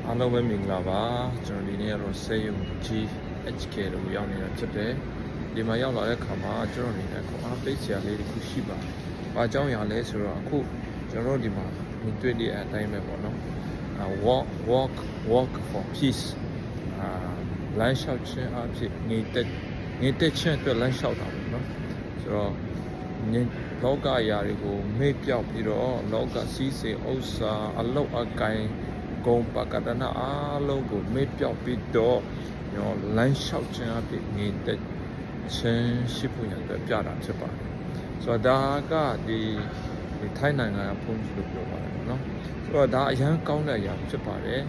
အားလုံးပဲမင်္ဂလာပါကျွန်တော်ဒီနေ့ကတော့ဆေးရုံကြီး HK လို့ရောက်နေတာဖြစ်တယ်ဒီမှာရောက်လာတဲ့ခါမှာကျွန်တော်အနေနဲ့ခွန်အားပေးစရာလေးတစ်ခုရှိပါတယ်။ဘာကြောင့်ရလဲဆိုတော့အခုကျွန်တော်ဒီမှာမြင်တွေ့တဲ့အတိုင်းပဲပေါ့နော်walk for peace လမ်းလျှောက်ခြင်းအဖြစ်ငြိမ်သက်ခြင်းအတွက်လမ်းလျှောက်တာပေါ့နော်ဆိုတော့လောကအရာတွေကိုမေ့ပြောက်ပြီးတော့လောကစည်းစိမ်ဥစ္စာအလုတ်အကိုင်ဂုံပကတနာအားလုံးကိုမေ့ပြောက်ပြီးတော့လမ်းလျှောက်ခြင်းအဖြစ်ငြိမ်သက်ခြင်းရှိဖို့ရတဲ့ပြတာဖြစ်ပါတယ်ဆိုတော့ဒါကဒီထိုင်းနိုင်ငံကဘုန်းကြီးတို့ပြောပါတယ်နော်ဆိုတော့ဒါအရန်ကောင်းတဲ့အရာဖြစ်ပါတယ်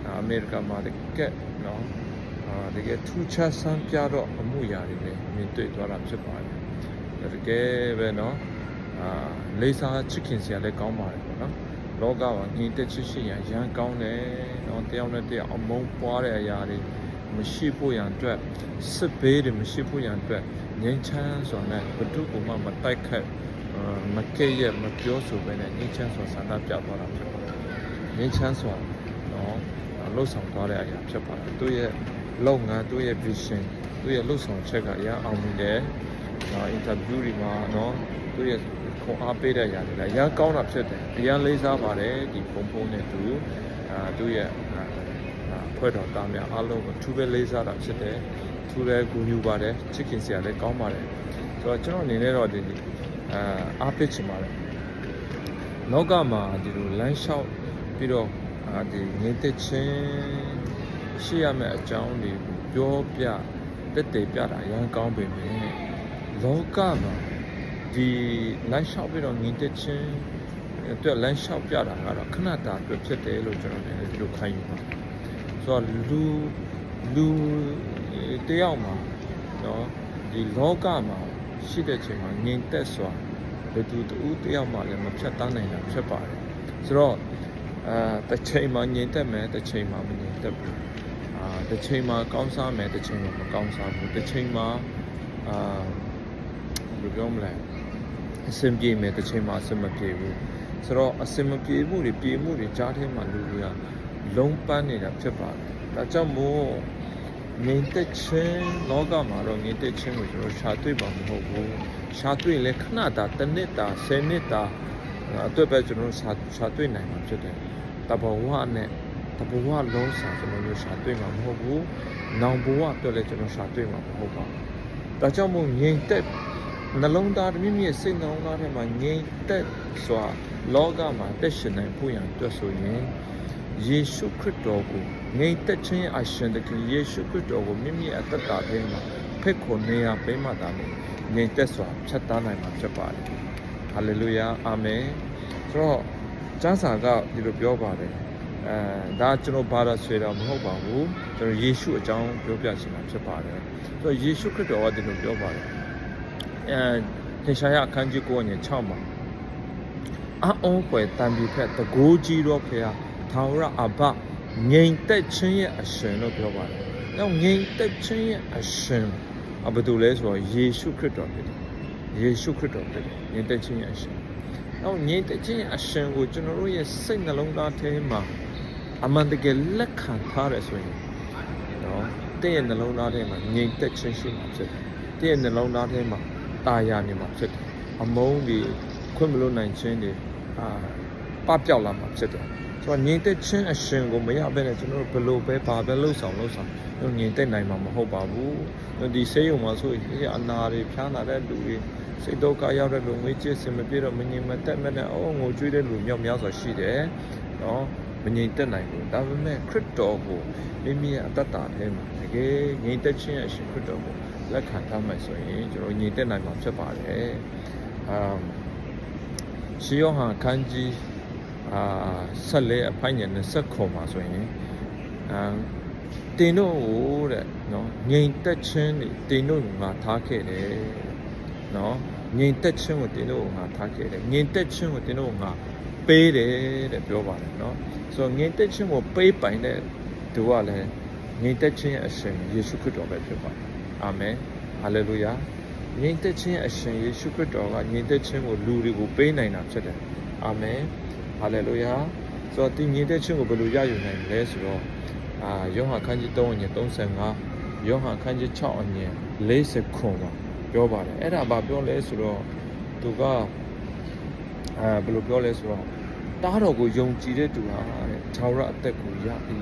အမေရိကန်မှာတကယ်နော်တကယ်ထူးခြားဆန်းပြတော့အမှုရာတွေလည်းမြင်တွေ့သွားတာဖြစ်ပါတယ်တကယ်ပဲနော်လေးစားချစ်ခင်စရာလည်းကောင်းပါတယ်ပေါ့နော်လောကမှာညီတက်ချစ်ရှိရန်ရန်ကောင်းတယ်နော်တယောက်နဲ့တယောက်အမုန်းပွားတဲ့အရာတွေမရှိဖို့ရန်အတွက်စစ်ဘေးတွေမရှိဖို့ရန်အတွက်ငြိမ်းချမ်းစွာနဲ့ဘုသူ့ကိုမှမတိုက်ခတ်မကဲ့ရဲ့မပြောဆိုဘဲနဲ့ငြိမ်းချမ်းစွာဆန္ဒပြသွားတာဖြစ်ပါတယ်ငြိမ်းချမ်းစွာနော်လှုပ်ဆောင်သွားတဲ့အရာဖြစ်ပါတယ်သူရဲ့လုပ်ငန်းသူရဲ့ vision သူရဲ့လှုပ်ဆောင်ချက်ကရအောင်မြင်တယ်အင်တာဗျူးတွေမှာနော်သူရဲ့ခွန်အားပေးတဲ့အရာတွေလည်းရန်ကောင်းတာဖြစ်တယ်အရန်လေးစားပါတယ်ဒီပုံနဲ့သူရဲ့ဖွဲ့တော်သားများအားလုံးကိုသူပဲလေးစားတာဖြစ်တယ်သူလည်းဂုဏ်ယူပါတယ်ချစ်ခင်စရာလည်းကောင်းပါတယ်ဆိုတော့ကျွန်တော်အနေနဲ့တော့ဒီအားပေးချင်ပါတယ်လောကမှာဒီလိုလမ်းလျှောက်ပြီးတော့ဒီငြိမ်သက်ခြင်းရှိရမယ့်အကြောင်းတွေကိုပြောပြတက်တည်ပြတာရန်ကောင်းပေမဲ့လောကမှာဒီလမ်းလျှောက်ပြီးတော့ငြိမ်သက်ခြင်းအတွက်လမ်းလျှောက်ပြတာကတော့ခဏတာအတွက်ဖြစ်တယ်လို့ကျွန်တော်လည်းဒီလိုခံယူပါတယ်ဆိုတော့လူတယောက်မှာနော်ဒီလောကမှာရှိတဲ့ချိန်မှာငြိမ်သက်စွာဘယ်သူတူတယောက်မှလည်းမဖြတ်တန်းနိုင်တာဖြစ်ပါတယ်ဆိုတော့တစ်ချိန်မှာငြိမ်သက်မယ်တစ်ချိန်မှာမငြိမ်သက်ဘူးတစ်ချိန်မှာကောင်းစားမယ်တစ်ချိန်မှာမကောင်းစားဘူးတစ်ချိန်မှာဘယ်လိုပြောမလဲအဆင်ပြေမယ်တစ်ချိန်မှာအဆင်မပြေဘူးဆိုတော့အဆင်မပြေမှုတွေပြေမှုတွေကြားထဲမှာလူတွေကလုံးပန်းနေတာဖြစ်ပါတယ်ဒါကြောင့်မို့ငြိမ်သက်ခြင်းလောကမှာတော့ငြိမ်သက်ခြင်းကိုကျွန်တော်ရှာတွေ့ပါမဟုတ်ဘူးရှာတွေ့လဲခဏတာတစ်နှစ်တာ10နှစ်တာအတွက်ပဲကျွန်တော်ရှာတွေ့နိုင်မှာဖြစ်တယ်တဘောဝနဲ့တဘောဝလုံးစာကျွန်တော်ရှာတွေ့မှာမဟုတ်ဘူးနောင်ဘဝအတွက်လည်းကျွန်တော်ရှာတွေ့မှာမဟုတ်ပါဘူးဒါကြောင့်မို့ငြိမ်သက်နှလုံးသားမိမိရဲ့စိတ်နှလုံးသားထဲမှာငြိမ်သက်စွာလောကမှာတက်ရှင်နိုင်ဖို့ရန်အတွက်ဆိုရင်ယေရှုခရစ်တော်ကိုငြိမ်သက်ခြင်းအရှင်တခင်ယေရှုခရစ်တော်ကိုမိမိရဲ့အသက်တာထဲမှာဖိတ်ခေါ်နေရပေးမှသာလေငြိမ်သက်စွာဖြတ်သန်းနိုင်မှာဖြစ်ပါတယ်ဟာလေလုယာအာမင်ဆိုတော့ကျမ်းစာကဒီလိုပြောပါတယ်ဒါကျွန်တော်ဘာသာဆွေတာမဟုတ်ပါဘူးကျွန်တော်ယေရှုအကြောင်းပြောပြချင်တာဖြစ်ပါတယ်ဆိုတော့ယေရှုခရစ်တော်ကဒီလိုပြောပါတယ်ဟေရှာယအခန်းကြီး9 6မှာအောကွယ်တန်ပြီဖက်တကိုးကြီးတော့ဖေဟာထာဝရအဘငြိမ်သက်ခြင်းရဲ့အရှင်လို့ပြောပါတယ်။နောက်ငြိမ်သက်ခြင်းရဲ့အရှင်ဘယ်သူလဲဆိုတော့ယေရှုခရစ်တော်ဖြစ်တယ်။ယေရှုခရစ်တော်ဖြစ်တယ်။ငြိမ်သက်ခြင်းရဲ့အရှင်။နောက်ငြိမ်သက်ခြင်းရဲ့အရှင်ကိုကျွန်တော်တို့ရဲ့စိတ်နှလုံးသားထဲမှာအမှန်တကယ်လက်ခံထားရဆိုရင်နော်တည့်ရဲ့နှလုံးသားထဲမှာငြိမ်သက်ခြင်းရှိမှာဖြစ်တယ်။တည့်ရဲ့နှလုံးသားထဲမှာတာယာနေမှာဖြစ်တယ်။အမုန်းတွေခွင့်မလို့နိုင်ခြင်းတွေပပျောက်လာမှာဖြစ်တယ်။ဆိုတော့ငြိမ်သက်ခြင်းအရှင်ကိုမရဘဲနဲ့ကျွန်တော်တို့ဘလို့ပဲဘာပဲလှုပ်ဆောင်ငြိမ်သက်နိုင်မှာမဟုတ်ပါဘူးဒီဆေးရုံမှာဆိုရင်အနာတွေဖျားနာတဲ့လူတွေစိတ်ဒုက္ခရောက်တဲ့လူငွေကြေးစင်မပြေတော့မငြိမ်မသက်မဲ့နဲ့ငိုကြွေးတဲ့လူမြောက်များစွာရှိတယ်နော်မငြိမ်သက်နိုင်ဘူးဒါပေမဲ့ခရစ်တော်ကိုမိမိရဲ့အတ္တထဲမှာတကယ်ငြိမ်သက်ခြင်းအရှင်ခရစ်တော်ကိုလက်ခံထားမှဆိုရင်ကျွန်တော်ငြိမ်သက်နိုင်မှာဖြစ်ပါတယ်ရှီယောဟန်ခန်းကြီးဆက်လေအဖိုင်းည29မှာဆိုရင်တင်တို့ကိုတဲ့နော်ငြိမ်သက်ခြင်းတွေတင်တို့ငါထားခဲ့တယ်နော်ငြိမ်သက်ခြင်းကိုတင်တို့ငါထားခဲ့တယ်ငြိမ်သက်ခြင်းကိုတင်တို့ငါပေးတယ်တဲ့ပြောပါတယ်နော်ဆိုတော့ငြိမ်သက်ခြင်းကိုပေးပိုင်တဲ့သူကလည်းငြိမ်သက်ခြင်းအရှင်ယေရှုခရစ်တော်ပဲဖြစ်ပါတယ်အာမင်ဟာလေလုယာငြိမ်သက်ခြင်းအရှင်ယေရှုခရစ်တော်ကငြိမ်သက်ခြင်းကိုလူတွေကိုပေးနိုင်တာဖြစ်တယ်အာမင်ဟာလေလုယာ ဆိုတော့ဒီငြိမ်သက်ခြင်းကိုဘယ်လိုရယူနိုင်လဲဆိုတော့ယောဟန်ခန်းကြီး3အငယ်35ယောဟန်ခန်းကြီး6အငယ်40ခွန်ပါပြောပါတယ်အဲ့ဒါဘာပြောလဲဆိုတော့သူကဘယ်လိုပြောလဲဆိုတော့တားတော်ကိုယုံကြည်တဲ့သူဟာတဲ့ခြောက်ရအသက်ကိုရပြီ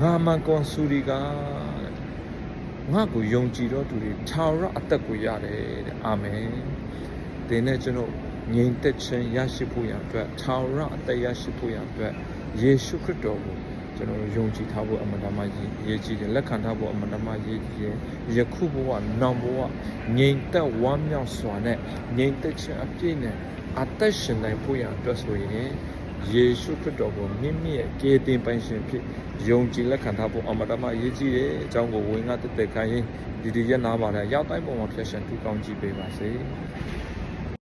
ငါမန်ကွန်ဆူရီကငါကိုယုံကြည်တော့သူတွေခြောက်ရအသက်ကိုရတယ်တဲ့အာမင်ဒီနေ့ကျွန်တော်ငြိမ်သက်ခြင်းရရှိဖို့ရန်အတွက်ခြောက်ရအသက်ရရှိဖို့ရန်အတွက်ယေရှုခရစ်တော်ကိုကျွန်တော်ယုံကြည်ထားဖို့အမှန်တမ်းရေးကြည့်တယ်လက်ခံထားဖို့အမှန်တမ်းရေးကြည့်တယ်ယခုဘဝနောင်ဘဝငြိမ်သက်ဝမ်းမြောက်စွာနဲ့ငြိမ်သက်ခြင်းအပြည့်နဲ့အသက်ရှင်နိုင်ဖို့ရန်အတွက်ဆိုရင်ယေရှုခရစ်တော်ကိုမိမိရဲ့ကယ်တင်ပိုင်ရှင်ဖြစ်ယုံကြည်လက်ခံထားဖို့အမှန်တမ်းရေးကြည့်တယ်အကြောင်းကိုဝင်ငါတက်တက်ခိုင်းရင်ဒီရက်နာပါလေရောက်တိုင်းပုံမှာဖျက်ရှင်ထူကောင်းကြည့်ပေးပါစေ